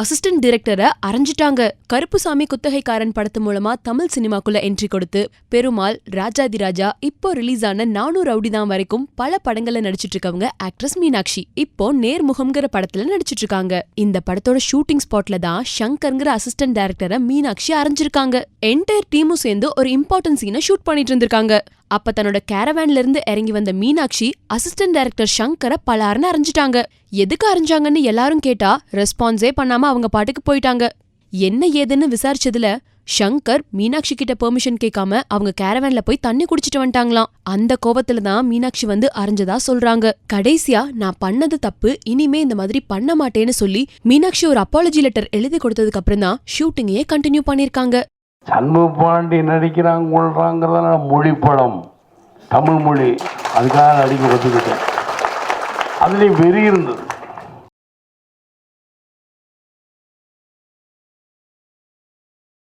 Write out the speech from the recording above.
Assistant டைரக்டரை அரைஞ்சிட்டாங்க. Karuppusamy குத்தகைக்காரன் படத்து மூலமா Tamil சினிமாக்குள்ள entry கொடுத்து பெருமாள், ராஜாதிராஜா, இப்போ ரிலீஸ் ஆன நானூறு ரவுடிதான் வரைக்கும் பல படங்கள்ல நடிச்சிட்டு இருக்கவங்க ஆக்ட்ரஸ் மீனாட்சி. இப்போ நேர்முகம்ங்கிற படத்துல நடிச்சிட்டு இருக்காங்க. இந்த படத்தோட ஷூட்டிங் ஸ்பாட்ல தான் சங்கர்ங்கிற அசிஸ்டன்ட் டைரக்டரை மீனாட்சி அரைஞ்சிருக்காங்க. என்டையர் டீமும் சேர்ந்து ஒரு இம்பார்ட்டன்ட் சீனை ஷூட் பண்ணிட்டு இருந்திருக்காங்க. அப்ப தன்னோட கேரவேன்ல இருந்து இறங்கி வந்த மீனாட்சி அசிஸ்டன்ட் டைரக்டர் சங்கரை பலார்னு அரைஞ்சிட்டாங்க. எதுக்கு அரைஞ்சாங்கன்னு எல்லாரும் கேட்டா ரெஸ்பான்ஸே பண்ணாம அவங்க பாட்டுக்கு போயிட்டாங்க. என்ன ஏதுன்னு விசாரிச்சதுல சங்கர் மீனாட்சி கிட்ட பெர்மிஷன் கேட்காம அவங்க கேரவேன்ல போய் தண்ணி குடிச்சிட்டு வந்துட்டாங்களாம். அந்த கோவத்துல தான் மீனாட்சி வந்து அரைஞ்சதா சொல்றாங்க. கடைசியா நான் பண்ணது தப்பு, இனிமே இந்த மாதிரி பண்ண மாட்டேன்னு சொல்லி மீனாட்சி ஒரு அப்பாலஜி லெட்டர் எழுதி கொடுத்ததுக்கு அப்புறம் தான் ஷூட்டிங்கையே கண்டினியூ பண்ணிருக்காங்க. சண்முகபாண்டி நடிக்கிறாங்கிறதால மொழி படம், தமிழ் மொழி, அதுக்காக நடிக்க கற்றுக்கிட்டேன். அதுலேயும் வெறி இருந்தது.